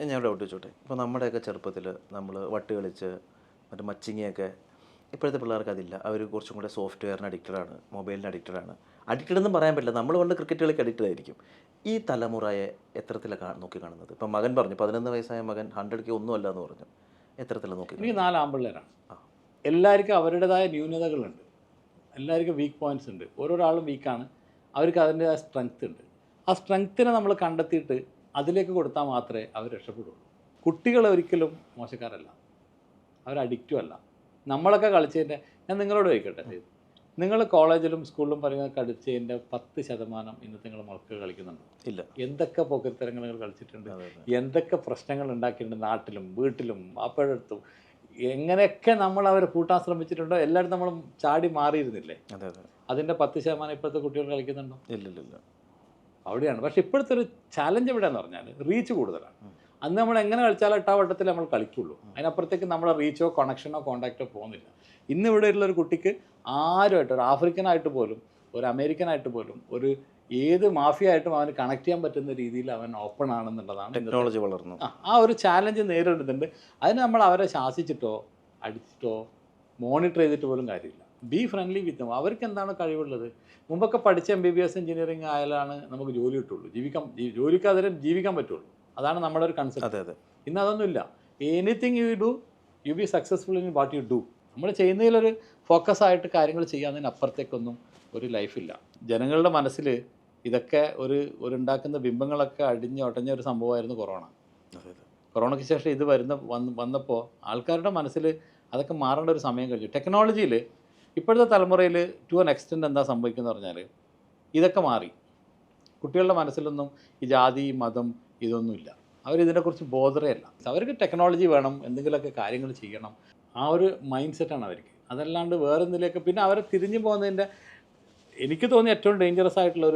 ഞാൻ ഡൗട്ട് ചോദിച്ചോട്ടെ, ഇപ്പോൾ നമ്മുടെയൊക്കെ ചെറുപ്പത്തിൽ നമ്മൾ വട്ട് കളിച്ച് മറ്റേ മച്ചിങ്ങയൊക്കെ, ഇപ്പോഴത്തെ പിള്ളേർക്ക് അതില്ല. അവർ കുറച്ചും കൂടെ സോഫ്റ്റ്വെയറിന് അഡിക്റ്റഡാണ്, മൊബൈലിന് അഡിക്റ്റഡാണ്. അഡിക്റ്റഡ് എന്നും പറയാൻ പറ്റില്ല, നമ്മൾ കൊണ്ട് ക്രിക്കറ്റ് കളിക്ക് അഡിക്റ്റഡ് ആയിരിക്കും. ഈ തലമുറയെ എത്തരത്തിലാണ് നോക്കി കാണുന്നത്? ഇപ്പം മകൻ പറഞ്ഞു 11 വയസ്സായ മകൻ 100K ഒന്നുമല്ല എന്ന് പറഞ്ഞു. എത്തരത്തിലാണ് നോക്കി എനിക്ക് കാണുന്നത്? 4 ആൺപിള്ളേരാണ്. എല്ലാവർക്കും അവരുടേതായ ന്യൂനതകളുണ്ട്, എല്ലാവർക്കും വീക്ക് പോയിൻറ്റ്സ് ഉണ്ട്. ഓരോരാളും വീക്കാണ്, അവർക്ക് അതിൻ്റെതായ സ്ട്രെങ്ത് ഉണ്ട്. ആ സ്ട്രെങ്ത്തിനെ നമ്മൾ കണ്ടെത്തിയിട്ട് അതിലേക്ക് കൊടുത്താൽ മാത്രമേ അവർ രക്ഷപ്പെടുള്ളൂ. കുട്ടികൾ ഒരിക്കലും മോശക്കാരല്ല, അവർ അഡിക്റ്റും അല്ല. നമ്മളൊക്കെ കളിച്ചതിൻ്റെ, ഞാൻ നിങ്ങളോട് ചോദിക്കട്ടെ, നിങ്ങൾ കോളേജിലും സ്കൂളിലും പറയുന്ന കളിച്ചതിൻ്റെ 10% ഇന്നത്തെ നിങ്ങൾ മക്കൾ കളിക്കുന്നുണ്ടോ? ഇല്ല. എന്തൊക്കെ പോക്കത്തരങ്ങൾ നിങ്ങൾ കളിച്ചിട്ടുണ്ട്, എന്തൊക്കെ പ്രശ്നങ്ങൾ ഉണ്ടാക്കിയിട്ടുണ്ട് നാട്ടിലും വീട്ടിലും അപ്പോഴത്തും. എങ്ങനെയൊക്കെ നമ്മൾ അവരെ കൂട്ടാൻ ശ്രമിച്ചിട്ടുണ്ടോ, എല്ലാവരും നമ്മൾ ചാടി മാറിയിരുന്നില്ലേ? അതെ അതെ. അതിൻ്റെ 10% ഇപ്പോഴത്തെ കുട്ടികൾ കളിക്കുന്നുണ്ടോ? ഇല്ലില്ല. അവിടെയാണ്. പക്ഷേ ഇപ്പോഴത്തെ ഒരു ചാലഞ്ച് എവിടെയാണെന്ന് പറഞ്ഞാൽ റീച്ച് കൂടുതലാണ്. അന്ന് നമ്മൾ എങ്ങനെ കളിച്ചാലും 8 വട്ടത്തിൽ നമ്മൾ കളിക്കുള്ളൂ, അതിനപ്പുറത്തേക്ക് നമ്മുടെ റീച്ചോ കണക്ഷനോ കോൺടാക്റ്റോ പോകുന്നില്ല. ഇന്ന് ഇവിടെ ഉള്ളൊരു കുട്ടിക്ക് ആരുമായിട്ട്, ഒരു ആഫ്രിക്കനായിട്ട് പോലും, ഒരു അമേരിക്കനായിട്ട് പോലും, ഒരു ഏത് മാഫിയ ആയിട്ടും അവന് കണക്ട് ചെയ്യാൻ പറ്റുന്ന രീതിയിൽ അവൻ ഓപ്പൺ ആണെന്നുള്ളതാണ്. ടെക്നോളജി വളർന്നു. ആ ഒരു ചാലഞ്ച് നേരിടുന്നുണ്ട്. അതിന് നമ്മൾ അവരെ ശാസിച്ചിട്ടോ അടിച്ചിട്ടോ മോണിറ്റർ ചെയ്തിട്ട് പോലും കാര്യമില്ല. ബി ഫ്രണ്ട്ലി വിത്ത് ദം. അവർക്ക് എന്താണ് കഴിവുള്ളത്? മുമ്പൊക്കെ പഠിച്ച MBBS എഞ്ചിനീയറിംഗ് ആയാലാണ് നമുക്ക് ജോലി കിട്ടുള്ളൂ, ജോലിക്കാതെ ജീവിക്കാൻ പറ്റുള്ളൂ. അതാണ് നമ്മുടെ ഒരു കൺസെപ്റ്റ്. ഇന്ന് അതൊന്നുമില്ല. Anything you do, you be successful in what you do. നമ്മൾ ചെയ്യുന്നതിലൊരു ഫോക്കസായിട്ട് കാര്യങ്ങൾ ചെയ്യാതിനപ്പുറത്തേക്കൊന്നും ഒരു ലൈഫില്ല. ജനങ്ങളുടെ മനസ്സിൽ ഇതൊക്കെ ഉണ്ടാക്കുന്ന ബിംബങ്ങളൊക്കെ ഒട്ടഞ്ഞ ഒരു സംഭവമായിരുന്നു കൊറോണ. കൊറോണയ്ക്ക് ശേഷം ഇത് വന്നപ്പോൾ ആൾക്കാരുടെ മനസ്സിൽ അതൊക്കെ മാറേണ്ട ഒരു സമയം കഴിഞ്ഞു. ടെക്നോളജിയിൽ ഇപ്പോഴത്തെ തലമുറയിൽ ടു ആൻ എക്സ്റ്റെൻറ്റ് എന്താ സംഭവിക്കുന്നത് പറഞ്ഞാൽ ഇതൊക്കെ മാറി. കുട്ടികളുടെ മനസ്സിലൊന്നും ഈ ജാതി മതം ഇതൊന്നുമില്ല. അവരിതിനെക്കുറിച്ച് ബോധറേ അല്ല. അവർക്ക് ടെക്നോളജി വേണം, എന്തെങ്കിലുമൊക്കെ കാര്യങ്ങൾ ചെയ്യണം, ആ ഒരു മൈൻഡ് സെറ്റാണ് അവർക്ക്. അതല്ലാണ്ട് വേറെ എന്തിലേക്ക് പിന്നെ അവരെ തിരിഞ്ഞു പോകുന്നതിൻ്റെ എനിക്ക് തോന്നിയ ഏറ്റവും ഡേഞ്ചറസ് ആയിട്ടുള്ള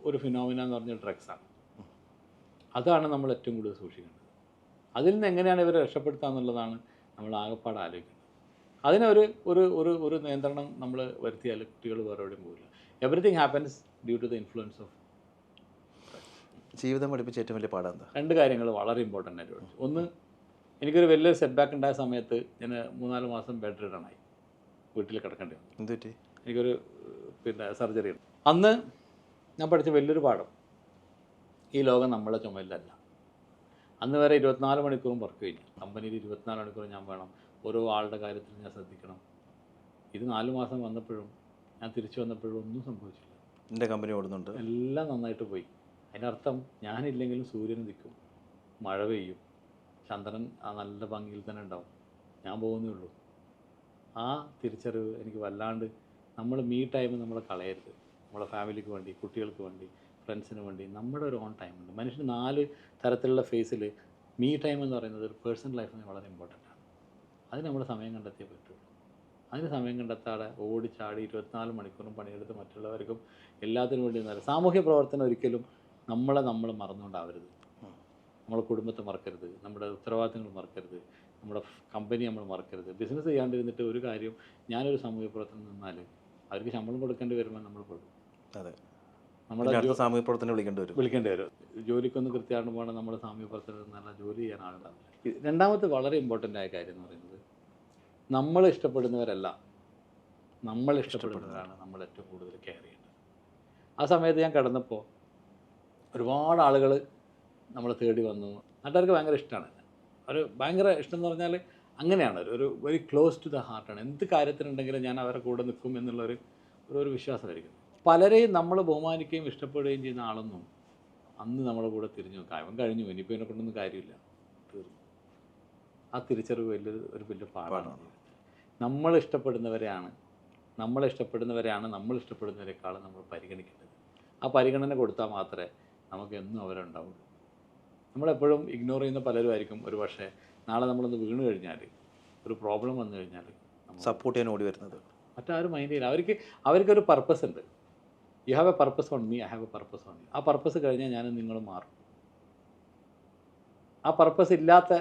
ഒരു ഫിനോമിന എന്ന് പറഞ്ഞാൽ ഡ്രഗ്സാണ്. അതാണ് നമ്മൾ ഏറ്റവും കൂടുതൽ സൂക്ഷിക്കേണ്ടത്. അതിൽ നിന്ന് എങ്ങനെയാണ് ഇവരെ രക്ഷപ്പെടുത്തുക എന്നുള്ളതാണ് നമ്മൾ ആകെപ്പാട് ആലോചിക്കുന്നത്. അതിനൊരു ഒരു ഒരു ഒരു നിയന്ത്രണം നമ്മൾ വരുത്തിയാൽ കുട്ടികൾ വേറെ എവിടെയും പോകില്ല. Everything happens due to the influence of. ജീവിതം പഠിപ്പിച്ച ഏറ്റവും വലിയ പാഠം എന്താ? 2 കാര്യങ്ങൾ വളരെ ഇമ്പോർട്ടൻ്റ് ആയിട്ട് പഠിച്ചു. ഒന്ന്, എനിക്കൊരു വലിയൊരു സെറ്റ് ബാക്ക് ഉണ്ടായ സമയത്ത് ഞാൻ 3-4 മാസം ബെഡ് റിഡണായി, വീട്ടിൽ കിടക്കേണ്ടി വന്നു. എന്ത് പറ്റി? എനിക്കൊരു സർജറി ഉണ്ട്. അന്ന് ഞാൻ പഠിച്ച വലിയൊരു പാഠം, ഈ ലോകം നമ്മളെ ചുമലിലല്ല. അന്ന് വരെ 24 മണിക്കൂറും വർക്ക് കഴിഞ്ഞു. കമ്പനിയിൽ 24 മണിക്കൂറും ഞാൻ വേണം, ഓരോ ആളുടെ കാര്യത്തിൽ ഞാൻ ശ്രദ്ധിക്കണം. ഇത് 4 മാസം വന്നപ്പോഴും ഞാൻ തിരിച്ചു വന്നപ്പോഴും ഒന്നും സംഭവിച്ചില്ല. എൻ്റെ കമ്പനി ഓടുന്നുണ്ട്, എല്ലാം നന്നായിട്ട് പോയി. അതിനർത്ഥം ഞാനില്ലെങ്കിലും സൂര്യൻ നിൽക്കും, മഴ പെയ്യും, ചന്ദ്രൻ ആ നല്ല ഭംഗിയിൽ തന്നെ ഉണ്ടാവും, ഞാൻ പോകുന്നേ ഉള്ളൂ. ആ തിരിച്ചറിവ് എനിക്ക് വല്ലാണ്ട്, നമ്മൾ ടൈം നമ്മൾ കളയരുത്. നമ്മളെ ഫാമിലിക്ക് വേണ്ടി, കുട്ടികൾക്ക് വേണ്ടി, ഫ്രണ്ട്സിന് വേണ്ടി നമ്മുടെ ഒരു ഓൺ ടൈമുണ്ട്. മനുഷ്യന് 4 തരത്തിലുള്ള ഫേസിൽ ടൈം എന്ന് പറയുന്നത് ഒരു പേഴ്സണൽ ലൈഫിന് വളരെ ഇമ്പോർട്ടൻ്റ് ആണ്. അതിന് നമ്മൾ സമയം കണ്ടെത്തിയേ പറ്റുള്ളൂ. അതിന് സമയം കണ്ടെത്താതെ ഓടിച്ചാടി 24 മണിക്കൂറും പണിയെടുത്ത് മറ്റുള്ളവർക്കും എല്ലാത്തിനും വേണ്ടി നിന്നാൽ സാമൂഹ്യ പ്രവർത്തനം ഒരിക്കലും നമ്മൾ മറന്നുകൊണ്ടാവരുത്. നമ്മളെ കുടുംബത്തെ മറക്കരുത്, നമ്മുടെ ഉത്തരവാദിത്തങ്ങൾ മറക്കരുത്, നമ്മുടെ കമ്പനി നമ്മൾ മറക്കരുത്. ബിസിനസ് ചെയ്യാണ്ടിരുന്നിട്ട് ഒരു കാര്യം, ഞാനൊരു സാമൂഹ്യ പ്രവർത്തനം നിന്നാൽ അവർക്ക് ശമ്പളം കൊടുക്കേണ്ടി വരുമ്പോൾ നമ്മൾ പെടും. അതെ, നമ്മുടെ സാമൂഹ്യ പ്രവർത്തനം വിളിക്കേണ്ടി വരും. ജോലിക്കൊന്ന് കൃത്യമായിട്ട് പോകണം, നമ്മൾ സാമൂഹ്യ പ്രവർത്തനം നല്ല ജോലി ചെയ്യാൻ ആളുണ്ടാവില്ല. രണ്ടാമത്തെ വളരെ ഇമ്പോർട്ടൻ്റ് ആയ കാര്യം എന്ന് പറയുന്നത്, നമ്മൾ ഇഷ്ടപ്പെടുന്നവരല്ല, നമ്മൾ ഇഷ്ടപ്പെടുന്നവരാണ് നമ്മൾ ഏറ്റവും കൂടുതൽ കെയർ ചെയ്യേണ്ടത്. ആ സമയത്ത് ഞാൻ കിടന്നപ്പോൾ ഒരുപാട് ആളുകൾ നമ്മളെ തേടി വന്നു. നാട്ടുകാർക്ക് ഭയങ്കര ഇഷ്ടമാണ്. ഒരു ഭയങ്കര ഇഷ്ടം എന്ന് പറഞ്ഞാൽ അങ്ങനെയാണ്, ഒരു വെരി ക്ലോസ് ടു ദ ഹാർട്ടാണ്. എന്ത് കാര്യത്തിനുണ്ടെങ്കിലും ഞാൻ അവരുടെ കൂടെ നിൽക്കും എന്നുള്ളൊരു വിശ്വാസമായിരിക്കും. പലരെയും നമ്മൾ ബഹുമാനിക്കുകയും ഇഷ്ടപ്പെടുകയും ചെയ്യുന്ന ആളൊന്നും അന്ന് നമ്മുടെ കൂടെ തിരിഞ്ഞു നോക്കാം. അവൻ കഴിഞ്ഞു, ഇനിയിപ്പോൾ ഇതിനെ കൊണ്ടൊന്നും കാര്യമില്ല, തീർന്നു. ആ തിരിച്ചറിവ് വലിയ പാടാണ്. നമ്മൾ ഇഷ്ടപ്പെടുന്നവരെയാണ് നമ്മൾ ഇഷ്ടപ്പെടുന്നവരെക്കാളും നമ്മൾ പരിഗണിക്കേണ്ടത്. ആ പരിഗണന കൊടുത്താൽ മാത്രമേ നമുക്ക് എന്നും അവരുണ്ടാവുള്ളൂ. നമ്മളെപ്പോഴും ഇഗ്നോർ ചെയ്യുന്ന പലരും ആയിരിക്കും ഒരു പക്ഷേ നാളെ നമ്മളൊന്ന് വീണ് കഴിഞ്ഞാൽ, ഒരു പ്രോബ്ലം വന്നു കഴിഞ്ഞാൽ സപ്പോർട്ട് ചെയ്യാൻ ഓടി വരുന്നത്. മറ്റാരും മൈൻഡ് ചെയ്യില്ല. അവർക്കൊരു പർപ്പസ് ഉണ്ട്. You have A purpose on me, I have A purpose on you. ആ പർപ്പസ് കഴിഞ്ഞാൽ ഞാനും നിങ്ങളും മാറും. ആ പർപ്പസ് ഇല്ലാത്ത,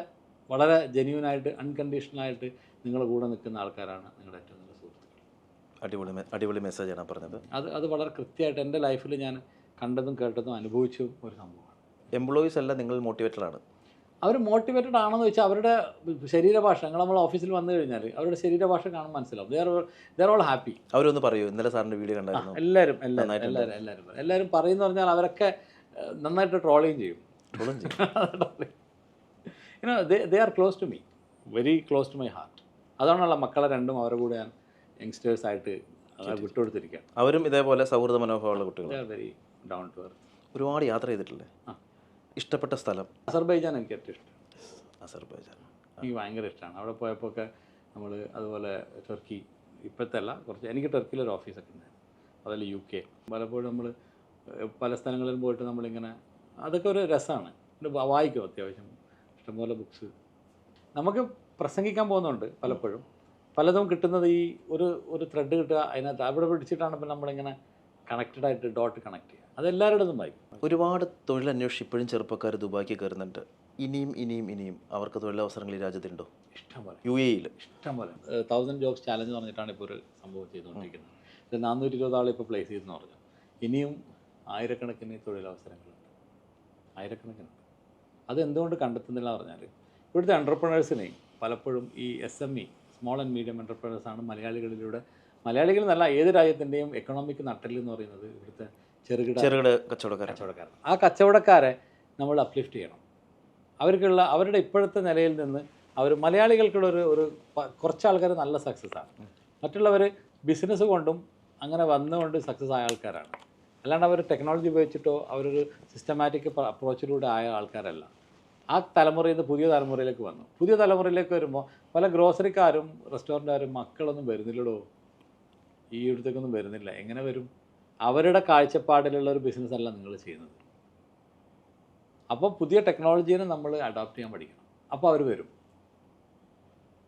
വളരെ ജെന്യൂനായിട്ട് അൺകണ്ടീഷണലായിട്ട് നിങ്ങളുടെ കൂടെ നിൽക്കുന്ന ആൾക്കാരാണ് നിങ്ങളുടെ ഏറ്റവും നല്ല സുഹൃത്തുക്കൾ. അടിപൊളി മെസ്സേജാണ് പറഞ്ഞത്. അത് വളരെ കൃത്യമായിട്ട് എൻ്റെ ലൈഫിൽ ഞാൻ കണ്ടതും കേട്ടതും അനുഭവിച്ചതും ഒരു സംഭവമാണ്. എംപ്ലോയീസ് എല്ലാം നിങ്ങൾ മോട്ടിവേറ്റഡ് ആണ്. അവർ മോട്ടിവേറ്റഡ് ആണെന്ന് വെച്ചാൽ അവരുടെ ശരീരഭാഷ നമ്മൾ ഓഫീസിൽ വന്നു കഴിഞ്ഞാൽ അവരുടെ ശരീരഭാഷ കാണുമ്പോൾ മനസ്സിലാവും. They are all happy. അവരൊന്ന് പറയൂ, ഇന്നലെ സാറിൻ്റെ വീഡിയോ കണ്ടായിരുന്നു. എല്ലാവരും പറയുന്ന പറഞ്ഞാൽ അവരൊക്കെ നന്നായിട്ട് ട്രോളിങ് ചെയ്യും. They are close to me, very close to my heart. അതാണുള്ള മക്കളെ രണ്ടും അവരുടെ കൂടെ ഞാൻ യങ്സ്റ്റേഴ്സായിട്ട് വിട്ടുകൊടുത്തിരിക്കുകയാണ്. അവരും ഇതേപോലെ സൗഹൃദ മനോഭാവമുള്ള കുട്ടികൾ. Very down to earth. ഒരുപാട് യാത്ര ചെയ്തിട്ടില്ലേ? ഇഷ്ടപ്പെട്ട സ്ഥലം? അസർബൈജാൻ എനിക്ക് ഏറ്റവും ഇഷ്ടം. അസർബൈജാൻ എനിക്ക് ഭയങ്കര ഇഷ്ടമാണ്. അവിടെ പോയപ്പോൾ ഒക്കെ നമ്മൾ അതുപോലെ ടർക്കി, ഇപ്പോഴത്തെ അല്ല, കുറച്ച് എനിക്ക് ടർക്കിയിലൊരു ഓഫീസൊക്കെ ഉണ്ടായിരുന്നു. അതുപോലെ UK. പലപ്പോഴും നമ്മൾ പല സ്ഥലങ്ങളിലും പോയിട്ട് നമ്മളിങ്ങനെ അതൊക്കെ ഒരു രസമാണ്. വായിക്കും അത്യാവശ്യം ഇഷ്ടംപോലെ ബുക്സ്. നമുക്ക് പ്രസംഗിക്കാൻ പോകുന്നുണ്ട് പലപ്പോഴും. പലതും കിട്ടുന്നത് ഈ ഒരു ത്രെഡ് കിട്ടുക, അതിനകത്ത് അവിടെ പിടിച്ചിട്ടാണ് ഇപ്പം നമ്മളിങ്ങനെ കണക്റ്റഡായിട്ട് ഡോട്ട് കണക്ട് ചെയ്യുക. അതെല്ലാവരുടേതും വായിക്കും. ഒരുപാട് തൊഴിലന്വേഷിച്ച് ഇപ്പോഴും ചെറുപ്പക്കാർ ദുബായ്ക്ക് കയറുന്നുണ്ട്. ഇനിയും അവർക്ക് തൊഴിലവസരങ്ങൾ ഈ രാജ്യത്തുണ്ടോ? ഇഷ്ടംപോലെ. UAE-യിൽ ഇഷ്ടംപോലെ. 1000 ജോബ്സ് ചാലഞ്ച് പറഞ്ഞിട്ടാണ് ഇപ്പോൾ ഒരു സംഭവം ചെയ്തുകൊണ്ടിരിക്കുന്നത്. ഇത് 420 ആൾ ഇപ്പോൾ പ്ലേസ് ചെയ്തെന്ന് പറഞ്ഞു. ഇനിയും ആയിരക്കണക്കിന് തൊഴിലവസരങ്ങളുണ്ട്, ആയിരക്കണക്കിനുണ്ട്. അതെന്തുകൊണ്ട് കണ്ടെത്തുന്നില്ല എന്ന് പറഞ്ഞാൽ ഇവിടുത്തെ എൻ്റർപ്രണേഴ്സിനെ പലപ്പോഴും ഈ SME, സ്മോൾ ആൻഡ് മീഡിയം എൻ്റർപ്രണേഴ്സാണ് മലയാളികൾ എന്നല്ല ഏത് രാജ്യത്തിൻ്റെയും എക്കണോമിക് നട്ടെല്ല് എന്ന് പറയുന്നത് ഇവിടുത്തെ ചെറുകിട കച്ചവടക്കാരാണ്. ആ കച്ചവടക്കാരെ നമ്മൾ അപ്ലിഫ്റ്റ് ചെയ്യണം. അവരുടെ ഇപ്പോഴത്തെ നിലയിൽ നിന്ന് മലയാളികൾക്കുള്ള ഒരു കുറച്ച് ആൾക്കാർ നല്ല സക്സസ്സാണ്. മറ്റുള്ളവർ ബിസിനസ് കൊണ്ടും അങ്ങനെ വന്നുകൊണ്ട് സക്സസ് ആയ ആൾക്കാരാണ്. അല്ലാണ്ട് അവർ ടെക്നോളജി ഉപയോഗിച്ചിട്ടോ അവരൊരു സിസ്റ്റമാറ്റിക് അപ്രോച്ചിലൂടെ ആയ ആൾക്കാരല്ല. ആ തലമുറയിൽ നിന്ന് പുതിയ തലമുറയിലേക്ക് വന്നു. പുതിയ തലമുറയിലേക്ക് വരുമ്പോൾ പല ഗ്രോസറിക്കാരും റെസ്റ്റോറൻറ്റുകാരും മക്കളൊന്നും വരുന്നില്ലടോ, ഈ ഇടത്തേക്കൊന്നും വരുന്നില്ല. എങ്ങനെ വരും? അവരുടെ കാഴ്ചപ്പാടിലുള്ള ഒരു ബിസിനസ് അല്ല നിങ്ങൾ ചെയ്യുന്നത്. അപ്പോൾ പുതിയ ടെക്നോളജീനെ നമ്മൾ അഡോപ്റ്റ് ചെയ്യാൻ പഠിക്കണം. അപ്പോൾ അവർ വരും.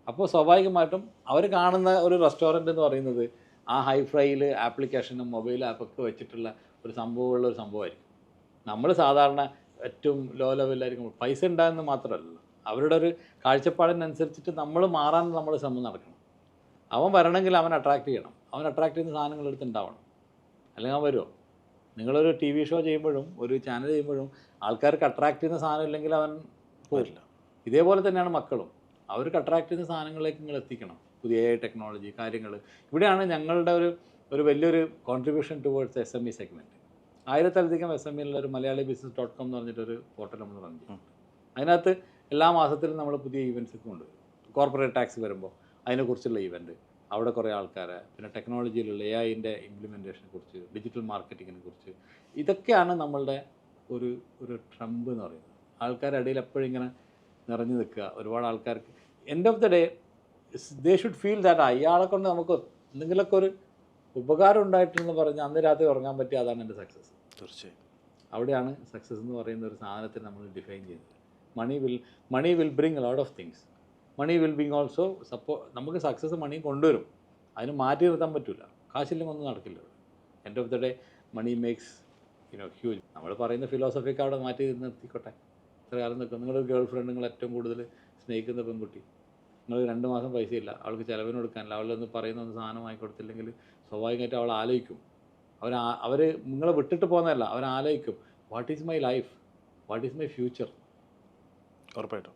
അപ്പോൾ സ്വാഭാവികമായിട്ടും അവർ കാണുന്ന ഒരു റെസ്റ്റോറൻറ്റ് എന്ന് പറയുന്നത് ആ ഹൈഫൈയിൽ ആപ്ലിക്കേഷനും മൊബൈൽ ആപ്പൊക്കെ വെച്ചിട്ടുള്ള ഒരു സംഭവമായിരിക്കും. നമ്മൾ സാധാരണ ഏറ്റവും ലോ ലെവലിലായിരിക്കും. പൈസ ഉണ്ടാകുന്നത് മാത്രമല്ല, അവരുടെ ഒരു കാഴ്ചപ്പാടിനനുസരിച്ചിട്ട് നമ്മൾ മാറാൻ നമ്മൾ ശ്രമം നടക്കണം. അവൻ വരണമെങ്കിൽ അവൻ അട്രാക്റ്റ് ചെയ്യണം. അവൻ അട്രാക്റ്റ് ചെയ്യുന്ന സാധനങ്ങൾ എടുത്തുണ്ടാവണം, അല്ലെങ്കിൽ അവൻ വരുമോ? നിങ്ങളൊരു TV ഷോ ചെയ്യുമ്പോഴും ഒരു ചാനൽ ചെയ്യുമ്പോഴും ആൾക്കാർക്ക് അട്രാക്റ്റ് ചെയ്യുന്ന സാധനം ഇല്ലെങ്കിൽ അവൻ പോരില്ല. ഇതേപോലെ തന്നെയാണ് മക്കളും. അവർക്ക് അട്രാക്റ്റ് ചെയ്യുന്ന സാധനങ്ങളിലേക്ക് നിങ്ങൾ എത്തിക്കണം. പുതിയ ടെക്നോളജി കാര്യങ്ങൾ. ഇവിടെയാണ് ഞങ്ങളുടെ ഒരു വലിയൊരു കോൺട്രിബ്യൂഷൻ ടുവേർഡ്സ് SME സെഗ്മെൻറ്റ്. 1000-ലധികം SME-ലുള്ള MalayaliBusiness.com എന്ന് പറഞ്ഞിട്ടൊരു പോർട്ടൽ നമ്മൾ റൺ ചെയ്യും. അതിനകത്ത് എല്ലാ മാസത്തിലും നമ്മൾ പുതിയ ഈവൻറ്റ്സ് ഒക്കെ കൊണ്ടുവരും. കോർപ്പറേറ്റ് ടാക്സ് വരുമ്പോൾ അതിനെക്കുറിച്ചുള്ള ഈവൻറ്റ്, അവിടെ കുറേ ആൾക്കാരെ, പിന്നെ ടെക്നോളജിയിലുള്ള AI-ൻ്റെ ഇംപ്ലിമെൻറ്റേഷനെ കുറിച്ച്, ഡിജിറ്റൽ മാർക്കറ്റിങ്ങിനെ കുറിച്ച്, ഇതൊക്കെയാണ് നമ്മളുടെ ഒരു ട്രംപ് എന്ന് പറയുന്നത്. ആൾക്കാരുടെ ഇടയിൽ എപ്പോഴും ഇങ്ങനെ നിറഞ്ഞു നിൽക്കുക. ഒരുപാട് ആൾക്കാർക്ക് end of the day they should feel that അയാളെ കൊണ്ട് നമുക്ക് എന്തെങ്കിലുമൊക്കെ ഒരു ഉപകാരം ഉണ്ടായിട്ടുണ്ടെന്ന് പറഞ്ഞാൽ അന്ന് രാത്രി ഉറങ്ങാൻ പറ്റിയ അതാണ് എൻ്റെ സക്സസ്. തീർച്ചയായും അവിടെയാണ് സക്സസ് എന്ന് പറയുന്ന ഒരു സാധനത്തിന് നമ്മൾ ഡിഫൈൻ ചെയ്യുന്നത്. Money will bring a lot of things. Money will bring also നമുക്ക് സക്സസ് മണി കൊണ്ടുവരും. അതിന് മാറ്റി നിർത്താൻ പറ്റില്ല. കാശില്ലെങ്കിൽ ഒന്നും നടക്കില്ല. End of the day money makes huge. നമ്മൾ പറയുന്ന ഫിലോസഫിക്ക് അവിടെ മാറ്റി നിർത്തിക്കോട്ടെ. ഇത്ര കാലം നിൽക്കും. നിങ്ങളൊരു ഗേൾ ഫ്രണ്ട്, നിങ്ങൾ ഏറ്റവും കൂടുതൽ സ്നേഹിക്കുന്ന പെൺകുട്ടി, നിങ്ങൾ 2 മാസം പൈസയില്ല, അവൾക്ക് ചിലവിന് കൊടുക്കാനില്ല, അവളൊന്ന് പറയുന്ന ഒന്ന് സാധനം വാങ്ങിക്കൊടുത്തില്ലെങ്കിൽ സ്വാഭാവികമായിട്ട് അവൾ ആലോചിക്കും. അവർ നിങ്ങളെ വിട്ടിട്ട് പോകുന്നതല്ല, അവർ ആലോചിക്കും, what is my life, what is my future. ഉറപ്പായിട്ടും